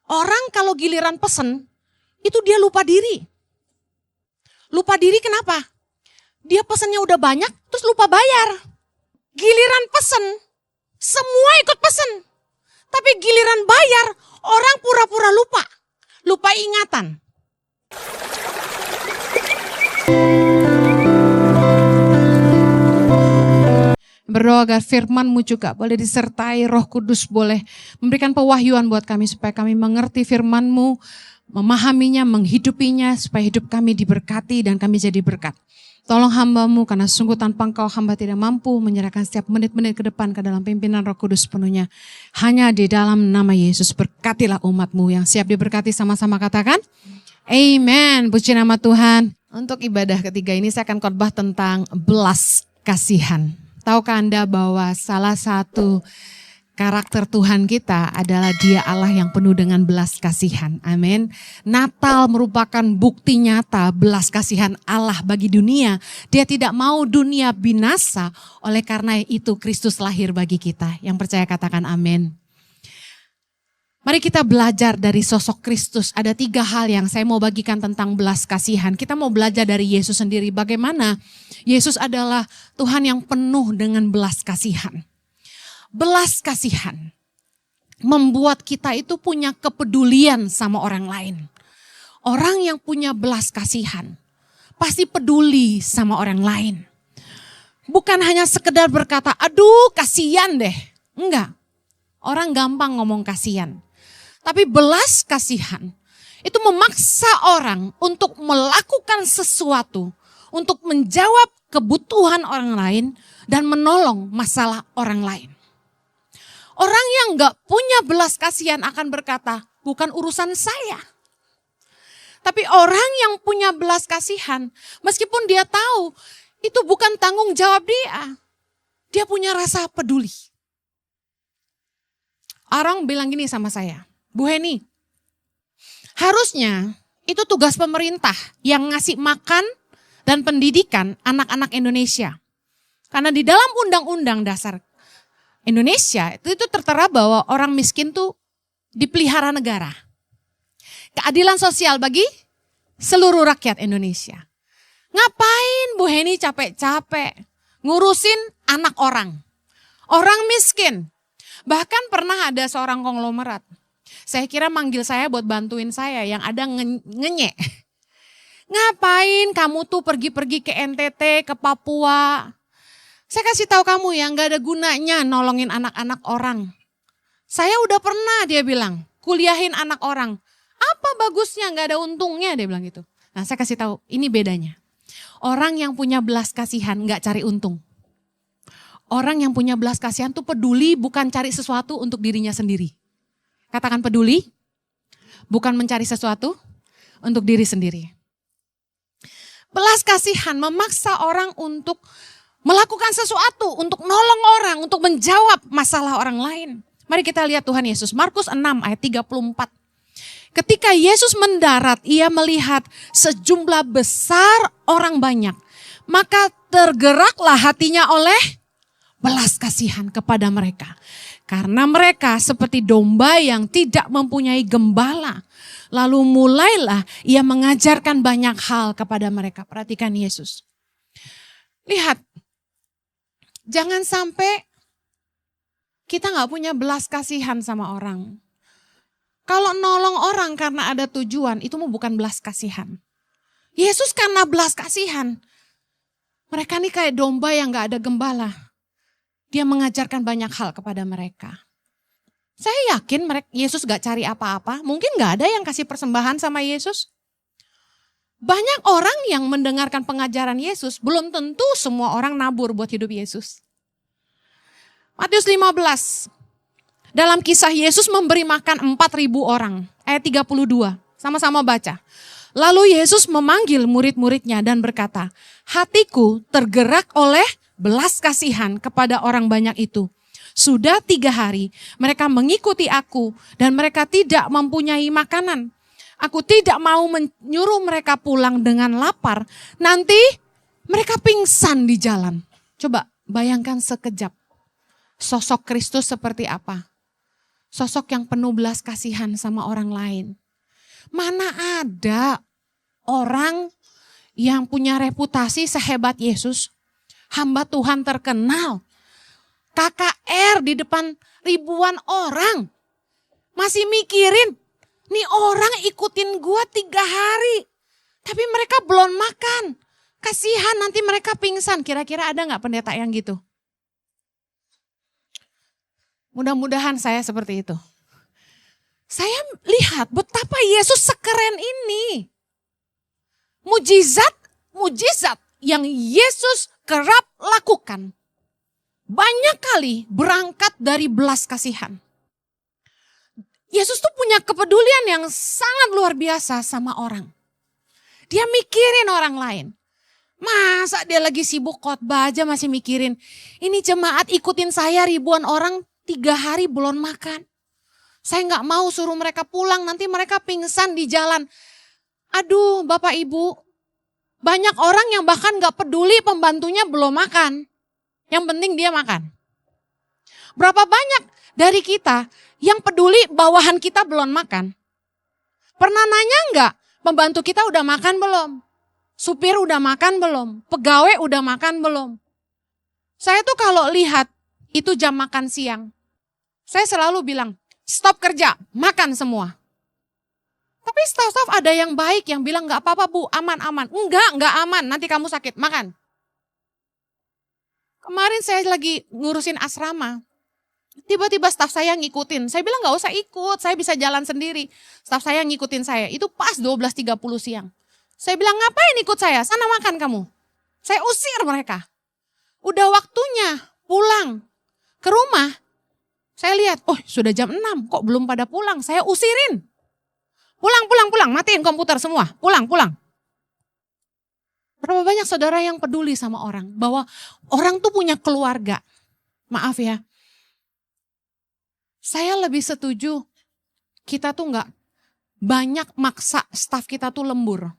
Orang kalau giliran pesen, itu dia lupa diri. Lupa diri kenapa? Dia pesennya udah banyak, terus lupa bayar. Giliran pesen, semua ikut pesen. Tapi giliran bayar, orang pura-pura lupa. Lupa ingatan. Berdoa agar firman-Mu juga boleh disertai Roh Kudus, boleh memberikan pewahyuan buat kami supaya kami mengerti firman-Mu, memahaminya, menghidupinya, supaya hidup kami diberkati dan kami jadi berkat. Tolong hamba-Mu karena sungguh tanpa Engkau hamba tidak mampu menyerahkan setiap menit-menit ke depan ke dalam pimpinan Roh Kudus penuhnya. Hanya di dalam nama Yesus berkatilah umat-Mu yang siap diberkati, sama-sama katakan amen. Puji nama Tuhan. Untuk ibadah ketiga ini saya akan khotbah tentang belas kasihan. Tahukah Anda bahwa salah satu karakter Tuhan kita adalah Dia Allah yang penuh dengan belas kasihan. Amin. Natal merupakan bukti nyata belas kasihan Allah bagi dunia. Dia tidak mau dunia binasa, oleh karena itu Kristus lahir bagi kita. Yang percaya katakan amin. Mari kita belajar dari sosok Kristus. Ada 3 hal yang saya mau bagikan tentang belas kasihan. Kita mau belajar dari Yesus sendiri. Bagaimana Yesus adalah Tuhan yang penuh dengan belas kasihan. Belas kasihan membuat kita itu punya kepedulian sama orang lain. Orang yang punya belas kasihan pasti peduli sama orang lain. Bukan hanya sekedar berkata, aduh kasihan deh. Enggak, orang gampang ngomong kasihan. Tapi belas kasihan itu memaksa orang untuk melakukan sesuatu, untuk menjawab kebutuhan orang lain dan menolong masalah orang lain. Orang yang gak punya belas kasihan akan berkata, bukan urusan saya. Tapi orang yang punya belas kasihan, meskipun dia tahu itu bukan tanggung jawab dia punya rasa peduli. Orang bilang gini sama saya, Bu Heni, harusnya itu tugas pemerintah yang ngasih makan dan pendidikan anak-anak Indonesia. Karena di dalam undang-undang dasar Indonesia itu tertera bahwa orang miskin tuh dipelihara negara. Keadilan sosial bagi seluruh rakyat Indonesia. Ngapain Bu Heni capek-capek ngurusin anak orang? Orang miskin. Bahkan pernah ada seorang konglomerat. Saya kira manggil saya buat bantuin saya yang ada ngenyek. Ngapain kamu tuh pergi-pergi ke NTT, ke Papua? Saya kasih tahu kamu ya, gak ada gunanya nolongin anak-anak orang. Saya udah pernah, dia bilang, kuliahin anak orang. Apa bagusnya, gak ada untungnya, dia bilang gitu. Nah saya kasih tahu, ini bedanya. Orang yang punya belas kasihan gak cari untung. Orang yang punya belas kasihan tuh peduli bukan cari sesuatu untuk dirinya sendiri. Katakan peduli, bukan mencari sesuatu untuk diri sendiri. Belas kasihan memaksa orang untuk melakukan sesuatu, untuk nolong orang, untuk menjawab masalah orang lain. Mari kita lihat Tuhan Yesus, Markus 6 ayat 34. Ketika Yesus mendarat, ia melihat sejumlah besar orang banyak. Maka tergeraklah hatinya oleh belas kasihan kepada mereka. Karena mereka seperti domba yang tidak mempunyai gembala. Lalu mulailah ia mengajarkan banyak hal kepada mereka. Perhatikan Yesus. Lihat, jangan sampai kita gak punya belas kasihan sama orang. Kalau nolong orang karena ada tujuan, itu bukan belas kasihan. Yesus karena belas kasihan. Mereka nih kayak domba yang gak ada gembala. Dia mengajarkan banyak hal kepada mereka. Saya yakin Yesus gak cari apa-apa. Mungkin gak ada yang kasih persembahan sama Yesus. Banyak orang yang mendengarkan pengajaran Yesus, belum tentu semua orang nabur buat hidup Yesus. Matius 15. Dalam kisah Yesus memberi makan 4.000 orang. Ayat 32. Sama-sama baca. Lalu Yesus memanggil murid-muridnya dan berkata, hatiku tergerak oleh belas kasihan kepada orang banyak itu. Sudah 3 hari mereka mengikuti aku dan mereka tidak mempunyai makanan. Aku tidak mau menyuruh mereka pulang dengan lapar. Nanti mereka pingsan di jalan. Coba bayangkan sekejap. Sosok Kristus seperti apa? Sosok yang penuh belas kasihan sama orang lain. Mana ada orang yang punya reputasi sehebat Yesus, hamba Tuhan terkenal, KKR di depan ribuan orang, masih mikirin, nih orang ikutin gua 3 hari, tapi mereka belum makan. Kasihan nanti mereka pingsan. Kira-kira ada gak pendeta yang gitu? Mudah-mudahan saya seperti itu. Saya lihat betapa Yesus sekeren ini. Mujizat yang Yesus kerap lakukan. Banyak kali berangkat dari belas kasihan. Yesus tuh punya kepedulian yang sangat luar biasa sama orang. Dia mikirin orang lain. Masa dia lagi sibuk khotbah aja masih mikirin. Ini jemaat ikutin saya ribuan orang 3 hari belum makan. Saya gak mau suruh mereka pulang, nanti mereka pingsan di jalan. Aduh Bapak Ibu, banyak orang yang bahkan gak peduli pembantunya belum makan. Yang penting dia makan. Berapa banyak dari kita yang peduli bawahan kita belum makan? Pernah nanya gak pembantu kita udah makan belum? Supir udah makan belum? Pegawai udah makan belum? Saya tuh kalau lihat itu jam makan siang, saya selalu bilang, stop kerja, makan semua. Tapi staff-staff ada yang baik yang bilang gak apa-apa Bu, aman-aman. Enggak aman, nanti kamu sakit, makan. Kemarin saya lagi ngurusin asrama, tiba-tiba staff saya ngikutin. Saya bilang gak usah ikut, saya bisa jalan sendiri. Staff saya ngikutin saya, itu pas 12.30 siang. Saya bilang ngapain ikut saya, sana makan kamu. Saya usir mereka. Udah waktunya pulang ke rumah. Saya lihat, oh sudah jam 6, kok belum pada pulang. Saya usirin. Pulang, matiin komputer semua. Pulang. Berapa banyak saudara yang peduli sama orang. Bahwa orang tuh punya keluarga. Maaf ya. Saya lebih setuju kita tuh gak banyak maksa staf kita tuh lembur.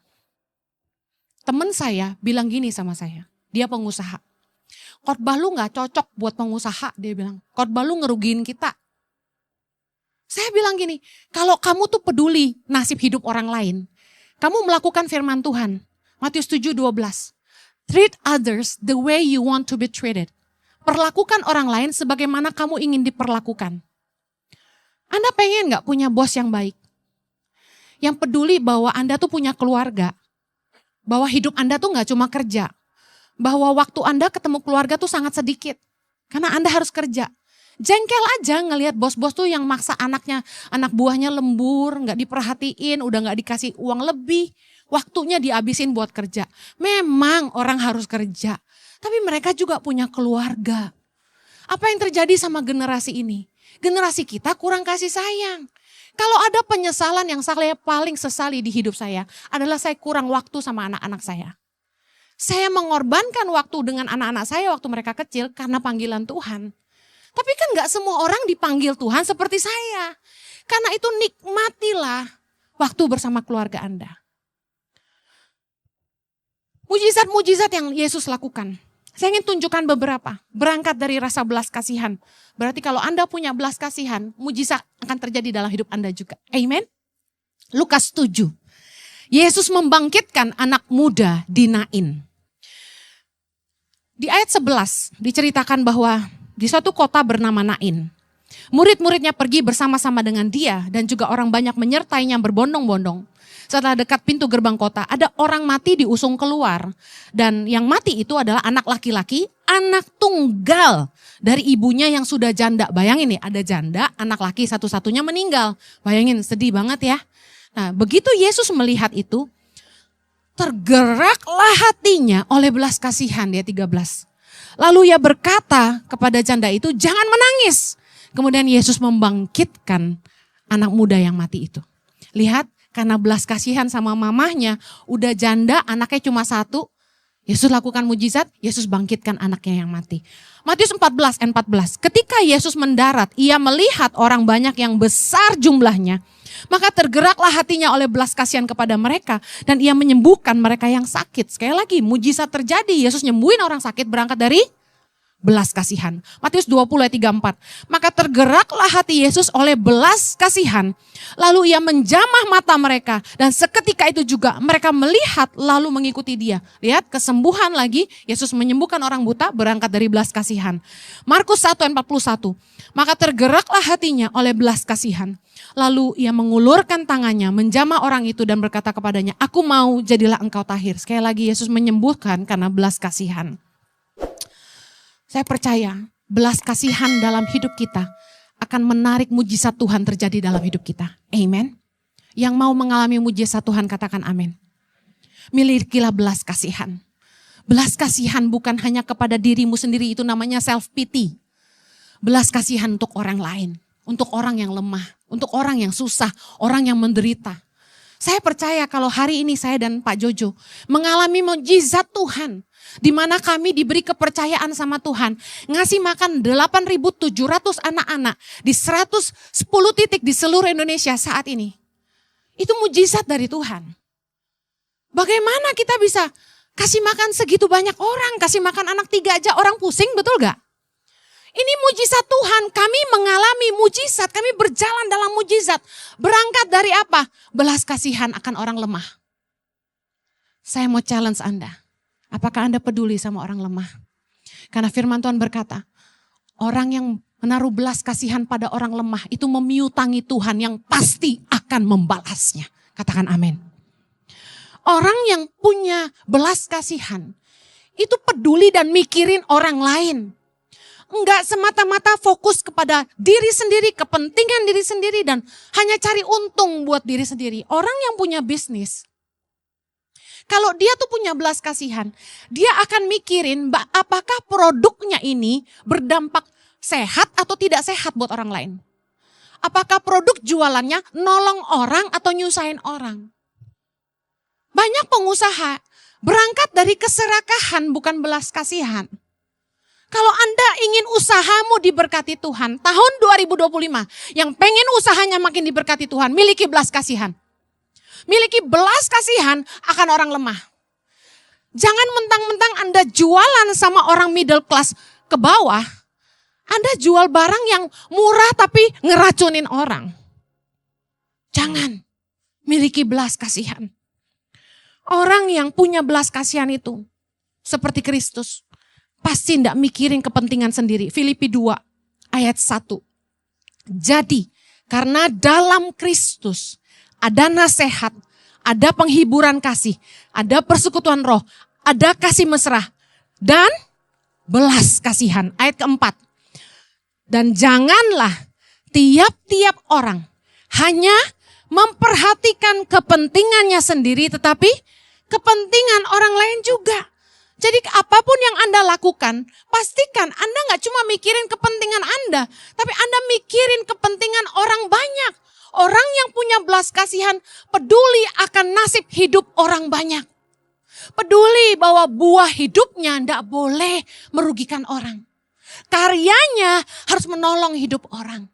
Temen saya bilang gini sama saya. Dia pengusaha. Khotbah lu gak cocok buat pengusaha, dia bilang. Khotbah lu ngerugiin kita. Saya bilang gini, kalau kamu tuh peduli nasib hidup orang lain, kamu melakukan firman Tuhan. Matius 7:12. Treat others the way you want to be treated. Perlakukan orang lain sebagaimana kamu ingin diperlakukan. Anda pengen gak punya bos yang baik? Yang peduli bahwa Anda tuh punya keluarga. Bahwa hidup Anda tuh gak cuma kerja. Bahwa waktu Anda ketemu keluarga tuh sangat sedikit. Karena Anda harus kerja. Jengkel aja ngelihat bos-bos tuh yang maksa anaknya, anak buahnya lembur, gak diperhatiin, udah gak dikasih uang lebih. Waktunya dihabisin buat kerja. Memang orang harus kerja. Tapi mereka juga punya keluarga. Apa yang terjadi sama generasi ini? Generasi kita kurang kasih sayang. Kalau ada penyesalan yang saya paling sesali di hidup saya adalah saya kurang waktu sama anak-anak saya. Saya mengorbankan waktu dengan anak-anak saya waktu mereka kecil karena panggilan Tuhan. Tapi kan gak semua orang dipanggil Tuhan seperti saya. Karena itu nikmatilah waktu bersama keluarga Anda. Mujizat-mujizat yang Yesus lakukan. Saya ingin tunjukkan beberapa. Berangkat dari rasa belas kasihan. Berarti kalau Anda punya belas kasihan, mujizat akan terjadi dalam hidup Anda juga. Amen. Lukas 7. Yesus membangkitkan anak muda di Nain. Di ayat 11 diceritakan bahwa di suatu kota bernama Nain. Murid-muridnya pergi bersama-sama dengan dia dan juga orang banyak menyertainya berbondong-bondong. Setelah dekat pintu gerbang kota, ada orang mati diusung keluar. Dan yang mati itu adalah anak laki-laki, anak tunggal dari ibunya yang sudah janda. Bayangin nih, ada janda, anak laki satu-satunya meninggal. Bayangin, sedih banget ya. Nah, begitu Yesus melihat itu, tergeraklah hatinya oleh belas kasihan, dia 13. Lalu ia berkata kepada janda itu, jangan menangis. Kemudian Yesus membangkitkan anak muda yang mati itu. Lihat, karena belas kasihan sama mamahnya, udah janda, anaknya cuma 1. Yesus lakukan mujizat, Yesus bangkitkan anaknya yang mati. Matius 14 ayat 14. Ketika Yesus mendarat, ia melihat orang banyak yang besar jumlahnya. Maka tergeraklah hatinya oleh belas kasihan kepada mereka. Dan ia menyembuhkan mereka yang sakit. Sekali lagi, mujizat terjadi. Yesus nyembuhin orang sakit berangkat dari belas kasihan. Matius 20 ayat 34. Maka tergeraklah hati Yesus oleh belas kasihan. Lalu ia menjamah mata mereka. Dan seketika itu juga mereka melihat lalu mengikuti dia. Lihat kesembuhan lagi. Yesus menyembuhkan orang buta berangkat dari belas kasihan. Markus 1 ayat 41. Maka tergeraklah hatinya oleh belas kasihan. Lalu ia mengulurkan tangannya menjamah orang itu dan berkata kepadanya, aku mau, jadilah engkau tahir. Sekali lagi Yesus menyembuhkan karena belas kasihan. Saya percaya belas kasihan dalam hidup kita akan menarik mujizat Tuhan terjadi dalam hidup kita. Amen. Yang mau mengalami mujizat Tuhan katakan amin. Milikilah belas kasihan. Belas kasihan bukan hanya kepada dirimu sendiri, itu namanya self pity. Belas kasihan untuk orang lain, untuk orang yang lemah, untuk orang yang susah, orang yang menderita. Saya percaya kalau hari ini saya dan Pak Jojo mengalami mujizat Tuhan. Di mana kami diberi kepercayaan sama Tuhan. Ngasih makan 8.700 anak-anak di 110 titik di seluruh Indonesia saat ini. Itu mujizat dari Tuhan. Bagaimana kita bisa kasih makan segitu banyak orang. Kasih makan anak 3 aja orang pusing, betul gak? Ini mujizat Tuhan. Kami mengalami mujizat. Kami berjalan dalam mujizat. Berangkat dari apa? Belas kasihan akan orang lemah. Saya mau challenge Anda. Apakah Anda peduli sama orang lemah? Karena firman Tuhan berkata, orang yang menaruh belas kasihan pada orang lemah itu memiutangi Tuhan yang pasti akan membalasnya. Katakan amin. Orang yang punya belas kasihan itu peduli dan mikirin orang lain. Enggak semata-mata fokus kepada diri sendiri, kepentingan diri sendiri dan hanya cari untung buat diri sendiri. Orang yang punya bisnis, kalau dia tuh punya belas kasihan, dia akan mikirin apakah produknya ini berdampak sehat atau tidak sehat buat orang lain. Apakah produk jualannya nolong orang atau nyusahin orang. Banyak pengusaha berangkat dari keserakahan bukan belas kasihan. Kalau Anda ingin usahamu diberkati Tuhan, tahun 2025 yang pengen usahanya makin diberkati Tuhan, miliki belas kasihan. Miliki belas kasihan akan orang lemah. Jangan mentang-mentang Anda jualan sama orang middle class ke bawah. Anda jual barang yang murah tapi ngeracunin orang. Jangan. Miliki belas kasihan. Orang yang punya belas kasihan itu seperti Kristus. Pasti tidak mikirin kepentingan sendiri. Filipi 2 ayat 1. Jadi karena dalam Kristus ada nasihat, ada penghiburan kasih, ada persekutuan roh, ada kasih mesra, dan belas kasihan. Ayat keempat. Dan janganlah tiap-tiap orang hanya memperhatikan kepentingannya sendiri, tetapi kepentingan orang lain juga. Jadi apapun yang Anda lakukan, pastikan Anda gak cuma mikirin kepentingan Anda, tapi Anda mikirin kepentingan orang banyak. Orang yang punya belas kasihan peduli akan nasib hidup orang banyak. Peduli bahwa buah hidupnya tidak boleh merugikan orang. Karyanya harus menolong hidup orang.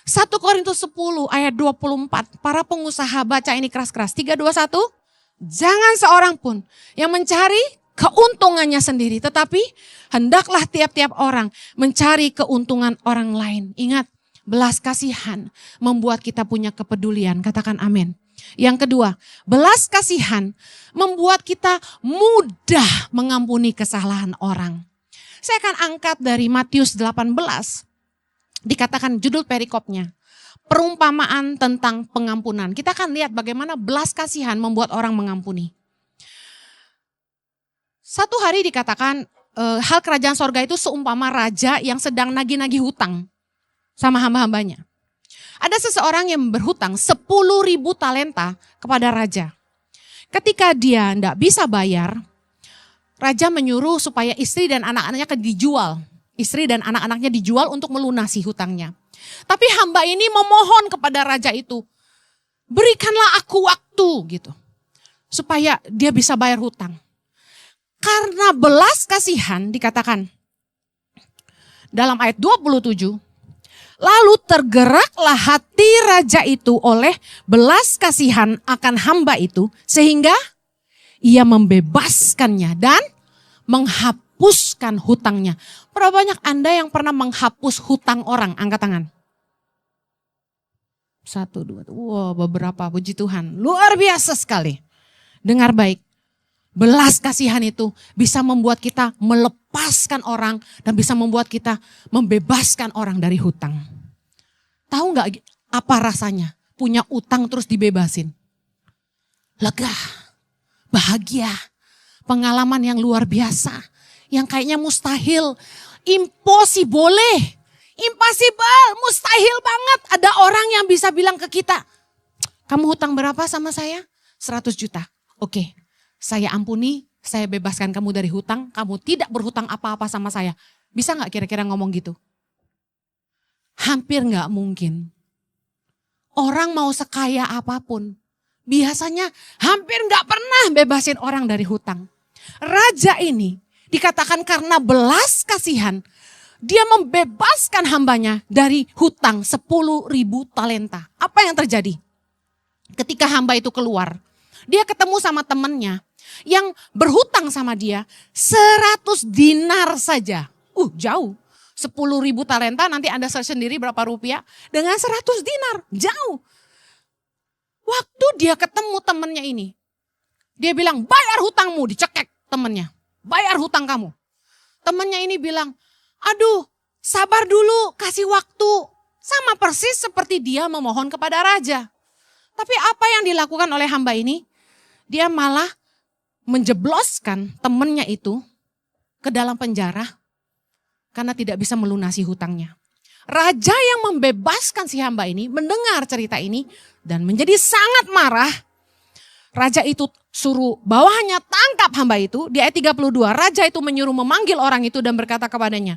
1 Korintus 10 ayat 24. Para pengusaha baca ini keras-keras. 3, 2, 1. Jangan seorang pun yang mencari keuntungannya sendiri. Tetapi hendaklah tiap-tiap orang mencari keuntungan orang lain. Ingat. Belas kasihan membuat kita punya kepedulian. Katakan amin. Yang kedua, belas kasihan membuat kita mudah mengampuni kesalahan orang. Saya akan angkat dari Matius 18. Dikatakan judul perikopnya. Perumpamaan tentang pengampunan. Kita akan lihat bagaimana belas kasihan membuat orang mengampuni. Satu hari dikatakan hal kerajaan sorga itu seumpama raja yang sedang nagih-nagih hutang sama hamba-hambanya. Ada seseorang yang berhutang 10.000 talenta kepada raja. Ketika dia tidak bisa bayar, raja menyuruh supaya istri dan anak-anaknya dijual. Istri dan anak-anaknya dijual untuk melunasi hutangnya. Tapi hamba ini memohon kepada raja itu, berikanlah aku waktu gitu, supaya dia bisa bayar hutang. Karena belas kasihan dikatakan dalam ayat 27, lalu tergeraklah hati raja itu oleh belas kasihan akan hamba itu, sehingga ia membebaskannya dan menghapuskan hutangnya. Berapa banyak Anda yang pernah menghapus hutang orang? Angkat tangan. 1, 2, wow, beberapa, puji Tuhan. Luar biasa sekali. Dengar baik. Belas kasihan itu bisa membuat kita melepaskan orang dan bisa membuat kita membebaskan orang dari hutang. Tahu nggak apa rasanya punya utang terus dibebasin? Lega, bahagia, pengalaman yang luar biasa, yang kayaknya mustahil, impossible, mustahil banget. Ada orang yang bisa bilang ke kita, kamu hutang berapa sama saya? 100 juta. Oke, saya ampuni, saya bebaskan kamu dari hutang, kamu tidak berhutang apa-apa sama saya. Bisa gak kira-kira ngomong gitu? Hampir gak mungkin. Orang mau sekaya apapun, biasanya hampir gak pernah bebasin orang dari hutang. Raja ini dikatakan karena belas kasihan, dia membebaskan hambanya dari hutang 10.000 talenta. Apa yang terjadi? Ketika hamba itu keluar, dia ketemu sama temannya yang berhutang sama dia 100 dinar saja. Jauh. 10.000 talenta, nanti Anda search sendiri berapa rupiah. Dengan 100 dinar, jauh. Waktu dia ketemu temannya ini, dia bilang, bayar hutangmu, dicekek temannya. Bayar hutang kamu. Temannya ini bilang, aduh sabar dulu, kasih waktu. Sama persis seperti dia memohon kepada raja. Tapi apa yang dilakukan oleh hamba ini? Dia malah menjebloskan temannya itu ke dalam penjara karena tidak bisa melunasi hutangnya. Raja yang membebaskan si hamba ini mendengar cerita ini dan menjadi sangat marah. Raja itu suruh bawahannya tangkap hamba itu. Di ayat 32, raja itu menyuruh memanggil orang itu dan berkata kepadanya,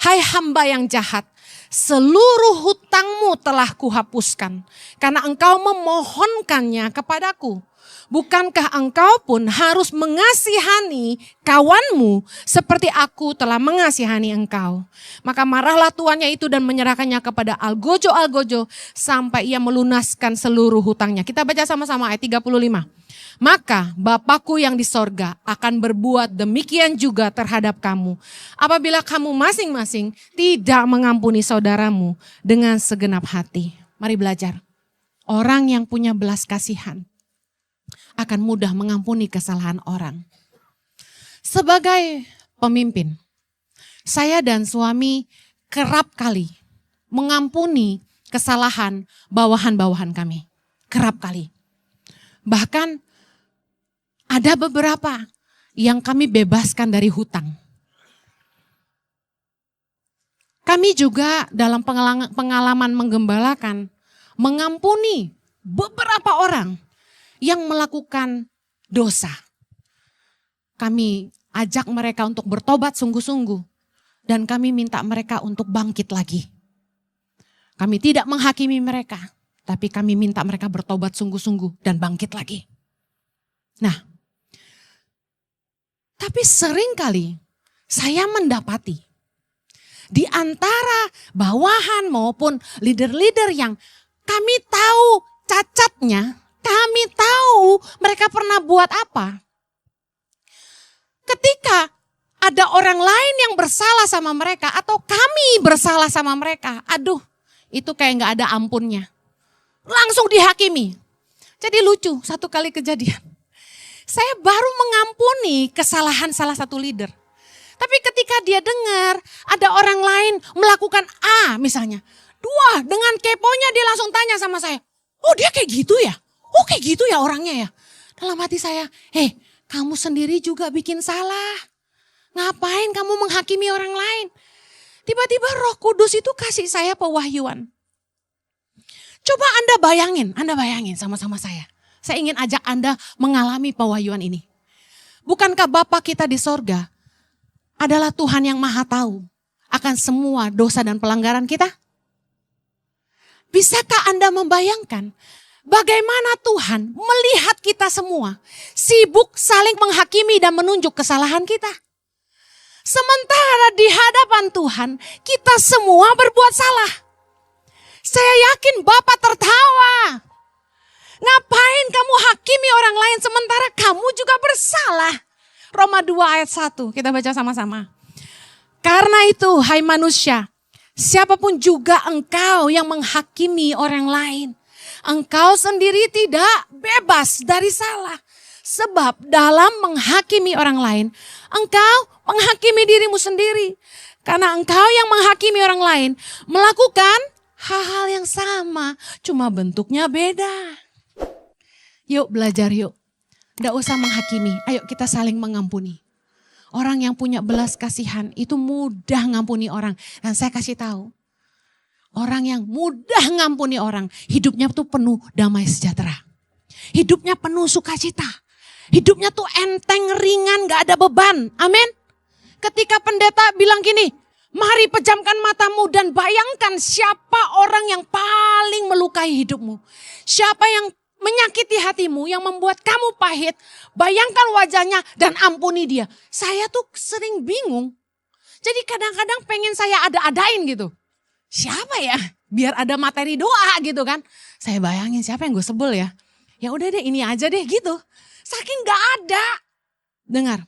hai hamba yang jahat, seluruh hutangmu telah kuhapuskan karena engkau memohonkannya kepadaku. Bukankah engkau pun harus mengasihani kawanmu seperti aku telah mengasihani engkau? Maka marahlah tuannya itu dan menyerahkannya kepada algojo-algojo sampai ia melunaskan seluruh hutangnya. Kita baca sama-sama ayat 35. Maka Bapakku yang di sorga akan berbuat demikian juga terhadap kamu. Apabila kamu masing-masing tidak mengampuni saudaramu dengan segenap hati. Mari belajar. Orang yang punya belas kasihan akan mudah mengampuni kesalahan orang. Sebagai pemimpin, saya dan suami kerap kali mengampuni kesalahan bawahan-bawahan kami. Kerap kali. Bahkan ada beberapa yang kami bebaskan dari hutang. Kami juga dalam pengalaman menggembalakan, mengampuni beberapa orang yang melakukan dosa. Kami ajak mereka untuk bertobat sungguh-sungguh. Dan kami minta mereka untuk bangkit lagi. Kami tidak menghakimi mereka. Tapi kami minta mereka bertobat sungguh-sungguh dan bangkit lagi. Nah, tapi seringkali saya mendapati di antara bawahan maupun leader-leader yang kami tahu cacatnya, kami tahu mereka pernah buat apa. Ketika ada orang lain yang bersalah sama mereka atau kami bersalah sama mereka, aduh itu kayak gak ada ampunnya. Langsung dihakimi. Jadi lucu, satu kali kejadian. Saya baru mengampuni kesalahan salah satu leader. Tapi ketika dia dengar ada orang lain melakukan A misalnya. Dengan keponya dia langsung tanya sama saya. Oh dia kayak gitu ya? Oh kayak gitu ya orangnya ya? Dalam hati saya, kamu sendiri juga bikin salah. Ngapain kamu menghakimi orang lain? Tiba-tiba Roh Kudus itu kasih saya pewahyuan. Coba Anda bayangin sama-sama saya. Saya ingin ajak Anda mengalami pewahyuan ini. Bukankah Bapa kita di sorga adalah Tuhan yang maha tahu akan semua dosa dan pelanggaran kita? Bisakah Anda membayangkan bagaimana Tuhan melihat kita semua sibuk saling menghakimi dan menunjuk kesalahan kita? Sementara di hadapan Tuhan kita semua berbuat salah. Saya yakin Bapa tertawa. Ngapain kamu hakimi orang lain sementara kamu juga bersalah? Roma 2 ayat 1, kita baca sama-sama. Karena itu, hai manusia, siapapun juga engkau yang menghakimi orang lain, engkau sendiri tidak bebas dari salah. Sebab dalam menghakimi orang lain, engkau menghakimi dirimu sendiri. Karena engkau yang menghakimi orang lain melakukan hal-hal yang sama, cuma bentuknya beda. Yuk belajar yuk. Tidak usah menghakimi, ayo kita saling mengampuni. Orang yang punya belas kasihan itu mudah ngampuni orang. Dan saya kasih tahu, orang yang mudah ngampuni orang, hidupnya tuh penuh damai sejahtera. Hidupnya penuh sukacita. Hidupnya tuh enteng, ringan, gak ada beban. Amin. Ketika pendeta bilang gini, mari pejamkan matamu dan bayangkan siapa orang yang paling melukai hidupmu. Siapa yang menyakiti hatimu, yang membuat kamu pahit. Bayangkan wajahnya dan ampuni dia. Saya tuh sering bingung. Jadi kadang-kadang pengen saya ada-adain gitu. Siapa ya? Biar ada materi doa gitu kan. Saya bayangin siapa yang gue sebel ya. Ya udah deh ini aja deh gitu. Saking gak ada. Dengar.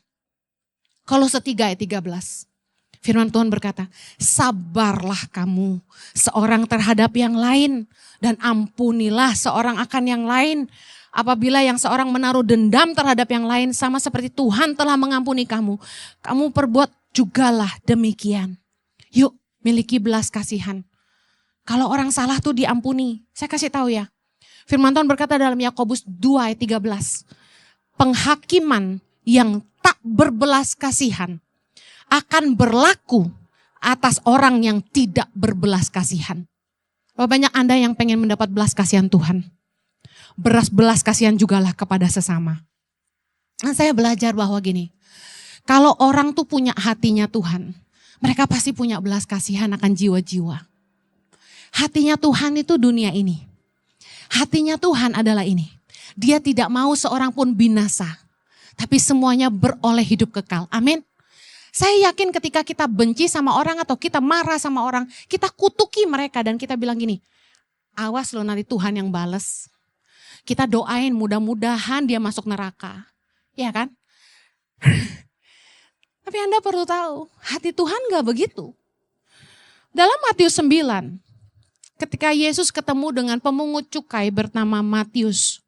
Kolose 3 ayat 13. Firman Tuhan berkata, sabarlah kamu seorang terhadap yang lain dan ampunilah seorang akan yang lain. Apabila yang seorang menaruh dendam terhadap yang lain sama seperti Tuhan telah mengampuni kamu, kamu perbuat jugalah demikian. Yuk miliki belas kasihan. Kalau orang salah tuh diampuni. Saya kasih tahu ya. Firman Tuhan berkata dalam Yakobus 2 ayat 13. Penghakiman yang tak berbelas kasihan akan berlaku atas orang yang tidak berbelas kasihan. Banyak Anda yang pengen mendapat belas kasihan Tuhan. Belas kasihan jugalah kepada sesama. Nah, saya belajar bahwa gini, kalau orang tuh punya hatinya Tuhan, mereka pasti punya belas kasihan akan jiwa-jiwa. Hatinya Tuhan itu dunia ini. Hatinya Tuhan adalah ini. Dia tidak mau seorang pun binasa, tapi semuanya beroleh hidup kekal. Amin. Saya yakin ketika kita benci sama orang atau kita marah sama orang, kita kutuki mereka dan kita bilang gini, awas loh nanti Tuhan yang bales. Kita doain mudah-mudahan dia masuk neraka. Ya kan? Tapi Anda perlu tahu, hati Tuhan gak begitu. Dalam Matius 9, ketika Yesus ketemu dengan pemungut cukai bernama Matius.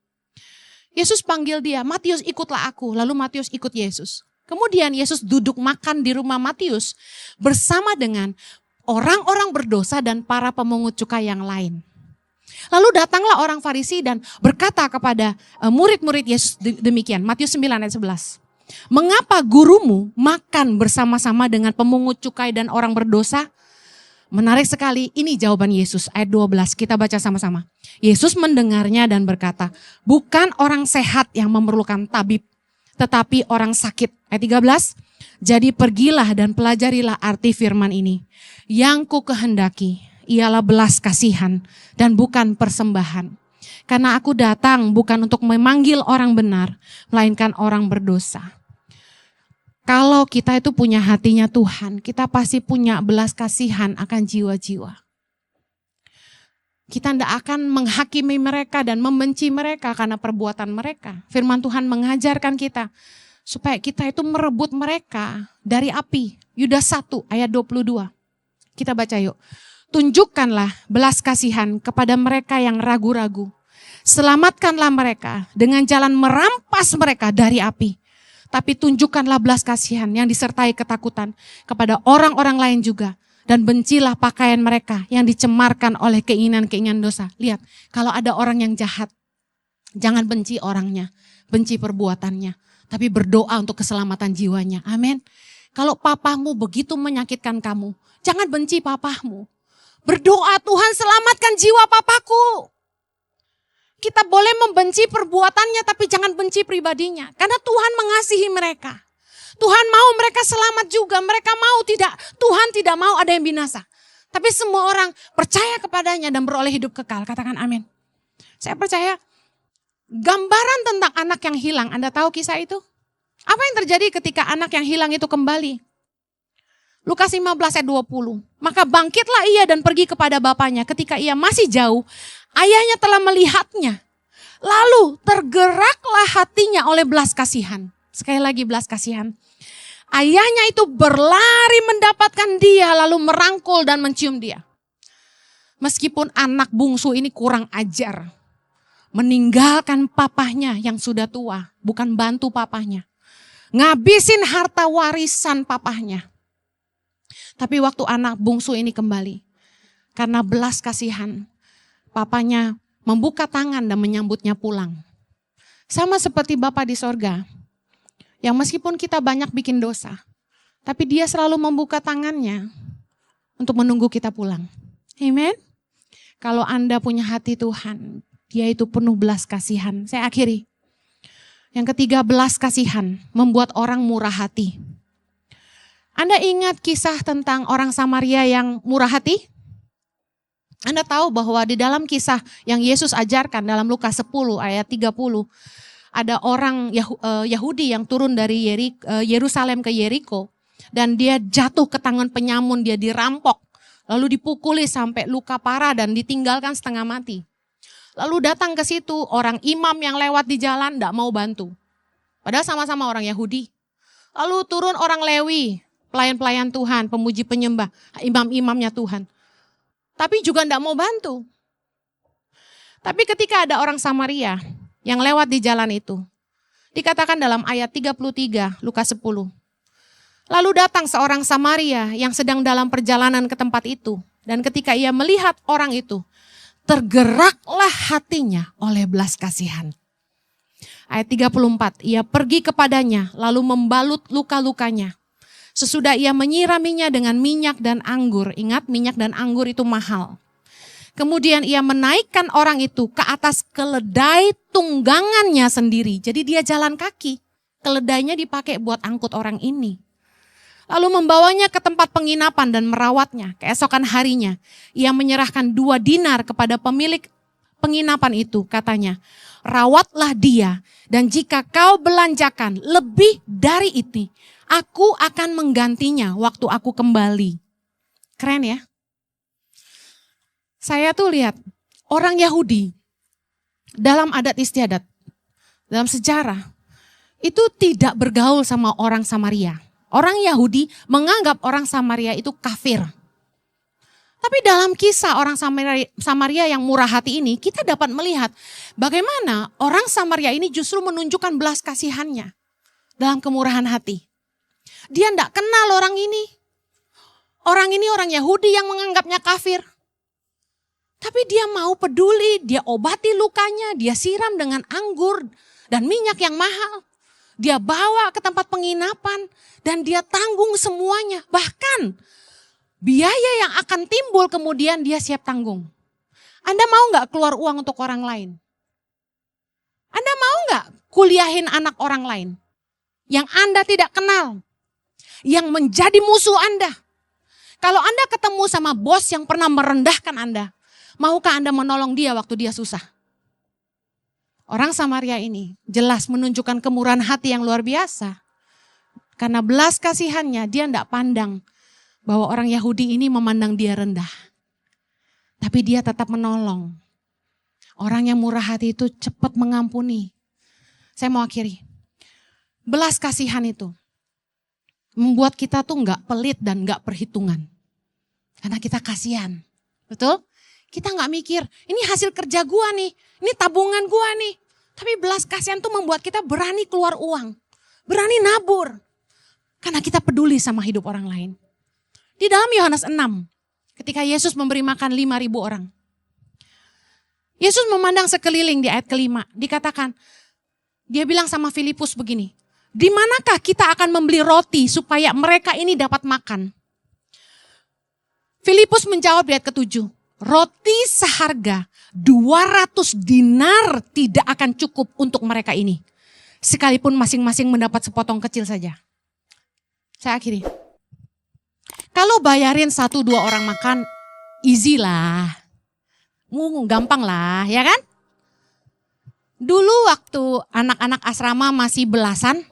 Yesus panggil dia, Matius ikutlah aku. Lalu Matius ikut Yesus. Kemudian Yesus duduk makan di rumah Matius bersama dengan orang-orang berdosa dan para pemungut cukai yang lain. Lalu datanglah orang Farisi dan berkata kepada murid-murid Yesus demikian. Matius 9 ayat 11. Mengapa gurumu makan bersama-sama dengan pemungut cukai dan orang berdosa? Menarik sekali, ini jawaban Yesus ayat 12. Kita baca sama-sama. Yesus mendengarnya dan berkata, bukan orang sehat yang memerlukan tabib, tetapi orang sakit. Ayat 13, jadi pergilah dan pelajarilah arti firman ini. Yang ku kehendaki ialah belas kasihan dan bukan persembahan. Karena aku datang bukan untuk memanggil orang benar, melainkan orang berdosa. Kalau kita itu punya hatinya Tuhan, kita pasti punya belas kasihan akan jiwa-jiwa. Kita tidak akan menghakimi mereka dan membenci mereka karena perbuatan mereka. Firman Tuhan mengajarkan kita supaya kita itu merebut mereka dari api. Yudas 1 ayat 22. Kita baca yuk. Tunjukkanlah belas kasihan kepada mereka yang ragu-ragu. Selamatkanlah mereka dengan jalan merampas mereka dari api. Tapi tunjukkanlah belas kasihan yang disertai ketakutan kepada orang-orang lain juga. Dan bencilah pakaian mereka yang dicemarkan oleh keinginan-keinginan dosa. Lihat, kalau ada orang yang jahat, jangan benci orangnya, benci perbuatannya. Tapi berdoa untuk keselamatan jiwanya. Amin. Kalau papamu begitu menyakitkan kamu, jangan benci papamu. Berdoa, Tuhan selamatkan jiwa papaku. Kita boleh membenci perbuatannya tapi jangan benci pribadinya. Karena Tuhan mengasihi mereka. Tuhan mau mereka selamat juga. Mereka mau tidak, Tuhan tidak mau ada yang binasa. Tapi semua orang percaya kepadanya dan beroleh hidup kekal. Katakan amin. Saya percaya gambaran tentang anak yang hilang. Anda tahu kisah itu? Apa yang terjadi ketika anak yang hilang itu kembali? Lukas 15 ayat 20. Maka bangkitlah ia dan pergi kepada bapaknya. Ketika ia masih jauh, ayahnya telah melihatnya. Lalu tergeraklah hatinya oleh belas kasihan. Sekali lagi belas kasihan. Ayahnya itu berlari mendapatkan dia lalu merangkul dan mencium dia. Meskipun anak bungsu ini kurang ajar. Meninggalkan papahnya yang sudah tua, bukan bantu papahnya. Ngabisin harta warisan papahnya. Tapi waktu anak bungsu ini kembali, karena belas kasihan, papanya membuka tangan dan menyambutnya pulang. Sama seperti Bapa di sorga, yang meskipun kita banyak bikin dosa, tapi dia selalu membuka tangannya untuk menunggu kita pulang. Amen. Kalau Anda punya hati Tuhan, dia itu penuh belas kasihan. Saya akhiri. Yang ketiga, belas kasihan membuat orang murah hati. Anda ingat kisah tentang orang Samaria yang murah hati? Anda tahu bahwa di dalam kisah yang Yesus ajarkan dalam Lukas 10 ayat 30, ada orang Yahudi yang turun dari Yerusalem ke Yeriko, dan dia jatuh ke tangan penyamun, dia dirampok, lalu dipukuli sampai luka parah dan ditinggalkan setengah mati. Lalu datang ke situ orang imam yang lewat di jalan tidak mau bantu. Padahal sama-sama orang Yahudi. Lalu turun orang Lewi, pelayan-pelayan Tuhan, pemuji penyembah, imam-imamnya Tuhan. Tapi juga tidak mau bantu. Tapi ketika ada orang Samaria yang lewat di jalan itu, dikatakan dalam ayat 33 Lukas 10. Lalu datang seorang Samaria yang sedang dalam perjalanan ke tempat itu. Dan ketika ia melihat orang itu, tergeraklah hatinya oleh belas kasihan. Ayat 34, ia pergi kepadanya lalu membalut luka-lukanya. Sesudah ia menyiraminya dengan minyak dan anggur. Ingat, minyak dan anggur itu mahal. Kemudian ia menaikkan orang itu ke atas keledai tunggangannya sendiri. Jadi dia jalan kaki. Keledainya dipakai buat angkut orang ini. Lalu membawanya ke tempat penginapan dan merawatnya. Keesokan harinya ia menyerahkan 2 dinar kepada pemilik penginapan itu. Katanya, rawatlah dia dan jika kau belanjakan lebih dari itu, aku akan menggantinya waktu aku kembali. Keren ya? Saya tuh lihat orang Yahudi dalam adat istiadat, dalam sejarah, itu tidak bergaul sama orang Samaria. Orang Yahudi menganggap orang Samaria itu kafir. Tapi dalam kisah orang Samaria yang murah hati ini, kita dapat melihat bagaimana orang Samaria ini justru menunjukkan belas kasihannya dalam kemurahan hati. Dia tidak kenal orang ini. Orang ini orang Yahudi yang menganggapnya kafir. Tapi dia mau peduli, dia obati lukanya, dia siram dengan anggur dan minyak yang mahal. Dia bawa ke tempat penginapan dan dia tanggung semuanya. Bahkan biaya yang akan timbul kemudian dia siap tanggung. Anda mau gak keluar uang untuk orang lain? Anda mau gak kuliahin anak orang lain? Yang Anda tidak kenal. Yang menjadi musuh Anda. Kalau Anda ketemu sama bos yang pernah merendahkan Anda, maukah Anda menolong dia waktu dia susah? Orang Samaria ini jelas menunjukkan kemurahan hati yang luar biasa. Karena belas kasihannya dia tidak pandang bahwa orang Yahudi ini memandang dia rendah. Tapi dia tetap menolong. Orang yang murah hati itu cepat mengampuni. Saya mau akhiri. Belas kasihan itu membuat kita tuh nggak pelit dan nggak perhitungan. Karena kita kasihan. Betul? Kita nggak mikir, ini hasil kerja gua nih, ini tabungan gua nih. Tapi belas kasihan tuh membuat kita berani keluar uang, berani nabur. Karena kita peduli sama hidup orang lain. Di dalam Yohanes 6, ketika Yesus memberi makan 5.000 orang. Yesus memandang sekeliling di ayat kelima, dikatakan, dia bilang sama Filipus begini, di manakah kita akan membeli roti supaya mereka ini dapat makan? Filipus menjawab di ayat ke-7, roti seharga 200 dinar tidak akan cukup untuk mereka ini. Sekalipun masing-masing mendapat sepotong kecil saja. Saya akhiri. Kalau bayarin 1-2 orang makan, easy lah. Gampang lah, ya kan? Dulu waktu anak-anak asrama masih belasan,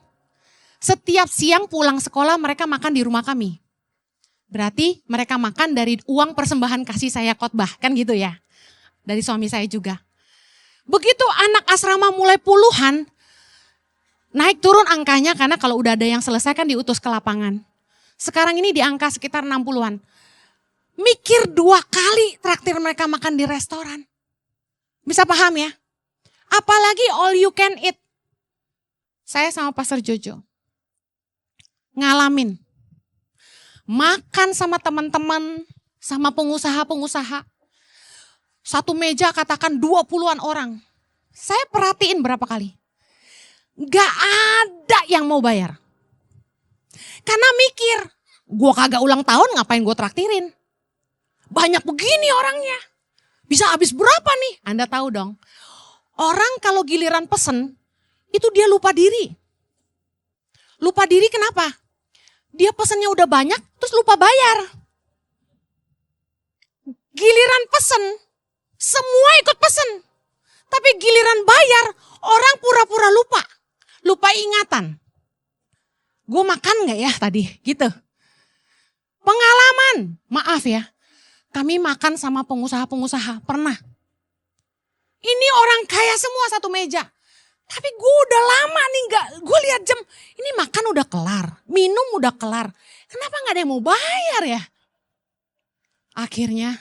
setiap siang pulang sekolah mereka makan di rumah kami. Berarti mereka makan dari uang persembahan kasih saya khotbah, kan gitu ya. Dari suami saya juga. Begitu anak asrama mulai puluhan, Naik turun angkanya karena kalau udah ada yang selesai kan diutus ke lapangan. Sekarang ini di angka sekitar 60-an. Mikir 2 kali traktir mereka makan di restoran. Bisa paham ya? Apalagi all you can eat. Saya sama Pastor Jojo ngalamin. Makan sama teman-teman, sama pengusaha-pengusaha. Satu meja katakan 20-an orang. Saya perhatiin berapa kali. Gak ada yang mau bayar. Karena mikir, gue kagak ulang tahun ngapain gue traktirin. Banyak begini orangnya. Bisa habis berapa nih? Anda tahu dong. Orang kalau giliran pesen, itu dia lupa diri. Lupa diri kenapa? Dia pesennya udah banyak, terus lupa bayar. Giliran pesen, semua ikut pesen. Tapi giliran bayar, orang pura-pura lupa. Lupa ingatan. Gue makan gak ya tadi? Gitu. Pengalaman, maaf ya. Kami makan sama pengusaha-pengusaha, pernah. Ini orang kaya semua satu meja. Tapi gue udah lama nih gue lihat jam. Ini makan udah kelar, minum udah kelar. Kenapa gak ada yang mau bayar ya? Akhirnya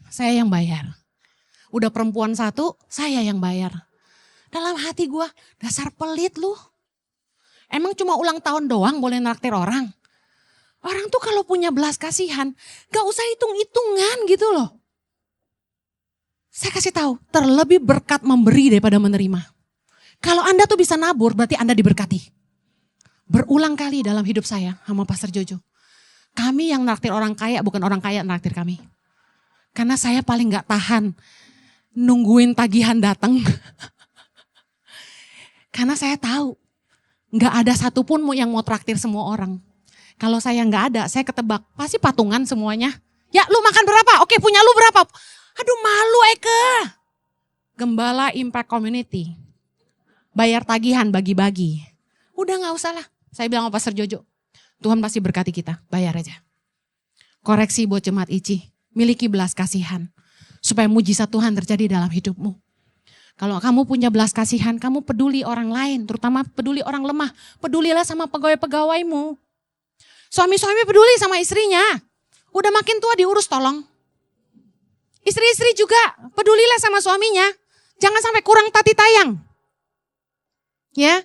saya yang bayar. Udah perempuan satu, saya yang bayar. Dalam hati gue, dasar pelit lu. Emang cuma ulang tahun doang boleh naktir orang? Orang tuh kalau punya belas kasihan, gak usah hitung-hitungan gitu loh. Saya kasih tahu, terlebih berkat memberi daripada menerima. Kalau Anda tuh bisa nabur, berarti Anda diberkati. Berulang kali dalam hidup saya sama Pastor Jojo. Kami yang naktir orang kaya, bukan orang kaya naktir kami. Karena saya paling gak tahan nungguin tagihan datang. Karena saya tahu, gak ada satupun yang mau traktir semua orang. Kalau saya gak ada, saya ketebak, pasti patungan semuanya. Ya lu makan berapa? Oke punya lu berapa? Aduh malu Eke. Gembala Impact Community. Bayar tagihan bagi-bagi. Udah gak usah lah. Saya bilang sama Pastor Jojo, Tuhan pasti berkati kita, bayar aja. Koreksi buat jemaat ICI, miliki belas kasihan. Supaya mujizat Tuhan terjadi dalam hidupmu. Kalau kamu punya belas kasihan, kamu peduli orang lain, terutama peduli orang lemah. Pedulilah sama pegawai-pegawaimu. Suami-suami peduli sama istrinya. Udah makin tua diurus tolong. Istri-istri juga pedulilah sama suaminya. Jangan sampai kurang tati tayang. Ya,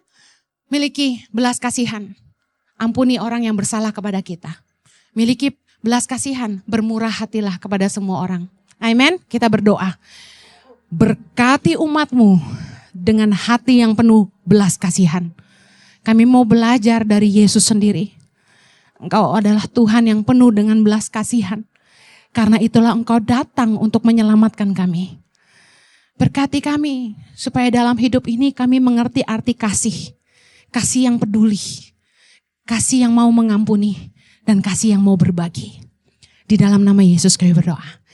miliki belas kasihan. Ampuni orang yang bersalah kepada kita. Miliki belas kasihan, bermurah hatilah kepada semua orang. Amin, kita berdoa. Berkati umatmu dengan hati yang penuh belas kasihan. Kami mau belajar dari Yesus sendiri. Engkau adalah Tuhan yang penuh dengan belas kasihan. Karena itulah Engkau datang untuk menyelamatkan kami. Berkati kami supaya dalam hidup ini kami mengerti arti kasih. Kasih yang peduli. Kasih yang mau mengampuni. Dan kasih yang mau berbagi. Di dalam nama Yesus kami berdoa.